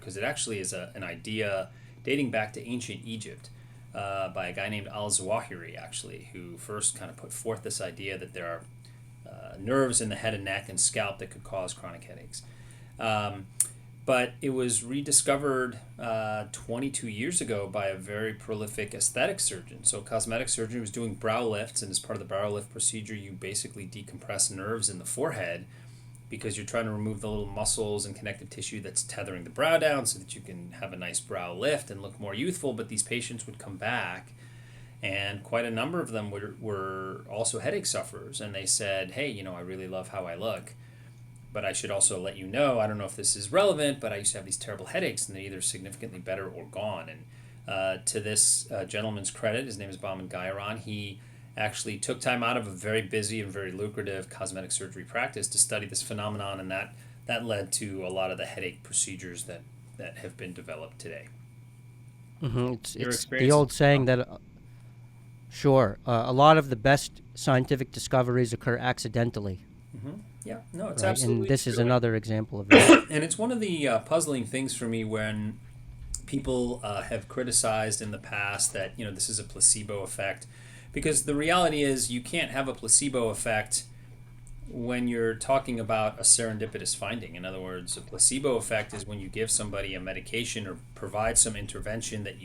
because it actually is an idea dating back to ancient Egypt by a guy named al-Zawahiri, actually, who first kind of put forth this idea that there are nerves in the head and neck and scalp that could cause chronic headaches. Um, but it was rediscovered 22 years ago by a very prolific aesthetic surgeon. So, a cosmetic surgeon was doing brow lifts, and as part of the brow lift procedure, you basically decompress nerves in the forehead because you're trying to remove the little muscles and connective tissue that's tethering the brow down so that you can have a nice brow lift and look more youthful. But these patients would come back, and quite a number of them were also headache sufferers. And they said, hey, I really love how I look, but I should also let you know, I don't know if this is relevant, but I used to have these terrible headaches, and they're either significantly better or gone. And to this gentleman's credit, his name is Bauman Gairon, he actually took time out of a very busy and very lucrative cosmetic surgery practice to study this phenomenon, and that led to a lot of the headache procedures that have been developed today. It's the old saying that, sure, a lot of the best scientific discoveries occur accidentally. Yeah, no, it's Right, absolutely and this true. is another example of that. And it's one of the puzzling things for me when people have criticized in the past that this is a placebo effect, because the reality is you can't have a placebo effect when you're talking about a serendipitous finding. In other words, a placebo effect is when you give somebody a medication or provide some intervention that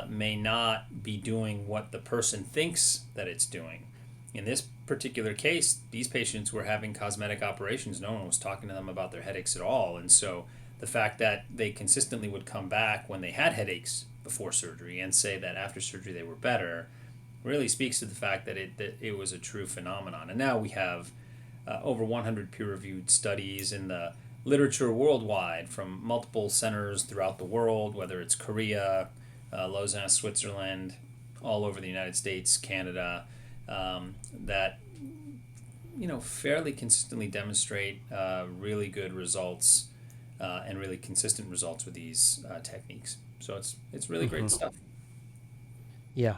may not be doing what the person thinks that it's doing. In this particular case, these patients were having cosmetic operations. No one was talking to them about their headaches at all. And so the fact that they consistently would come back when they had headaches before surgery and say that after surgery they were better really speaks to the fact that it was a true phenomenon. And now we have over 100 peer-reviewed studies in the literature worldwide from multiple centers throughout the world, whether it's Korea, Lausanne, Switzerland, all over the United States, Canada, that fairly consistently demonstrate really good results and really consistent results with these techniques. So it's really great stuff. Yeah.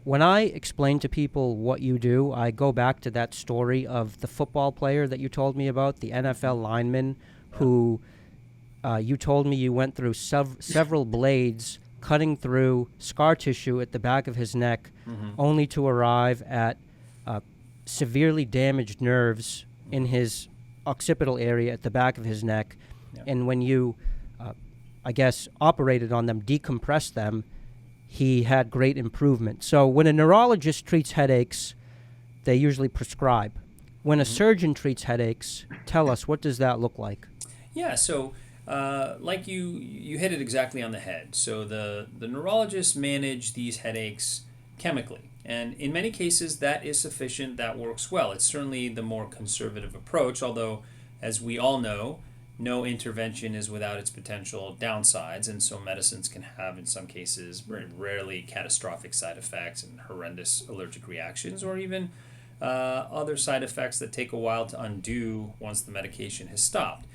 When I explain to people what you do, I go back to that story of the football player that you told me about, the NFL lineman, who you told me you went through several blades cutting through scar tissue at the back of his neck, only to arrive at severely damaged nerves in his occipital area at the back of his neck. Yeah. And when you, I guess, operated on them, decompressed them, he had great improvement. So when a neurologist treats headaches, they usually prescribe. When a surgeon treats headaches, tell us, what does that look like? Yeah, so like you hit it exactly on the head. So the neurologists manage these headaches chemically. And in many cases, that is sufficient. That works well. It's certainly the more conservative approach, although, as we all know, no intervention is without its potential downsides. And so medicines can have, in some cases, very rarely catastrophic side effects and horrendous allergic reactions, or even other side effects that take a while to undo once the medication has stopped.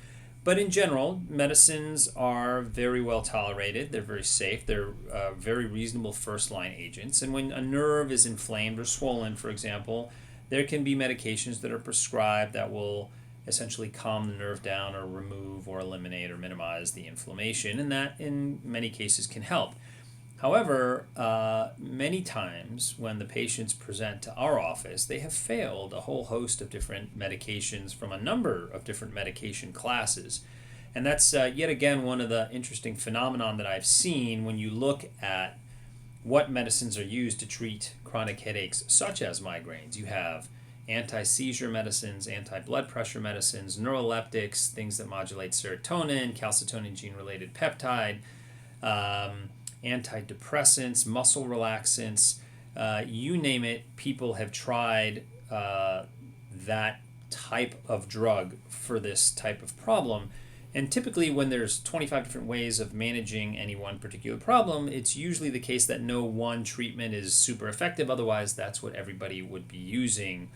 But in general, medicines are very well tolerated. They're very safe. They're very reasonable first-line agents. And when a nerve is inflamed or swollen, for example, there can be medications that are prescribed that will essentially calm the nerve down or remove or eliminate or minimize the inflammation. And that, in many cases, can help. However, many times when the patients present to our office, they have failed a whole host of different medications from a number of different medication classes. And that's yet again one of the interesting phenomenon that I've seen when you look at what medicines are used to treat chronic headaches such as migraines. You have anti-seizure medicines, anti-blood pressure medicines, neuroleptics, things that modulate serotonin, calcitonin gene-related peptide, antidepressants, muscle relaxants, you name it, people have tried that type of drug for this type of problem. And typically when there's 25 different ways of managing any one particular problem, it's usually the case that no one treatment is super effective. Otherwise, that's what everybody would be using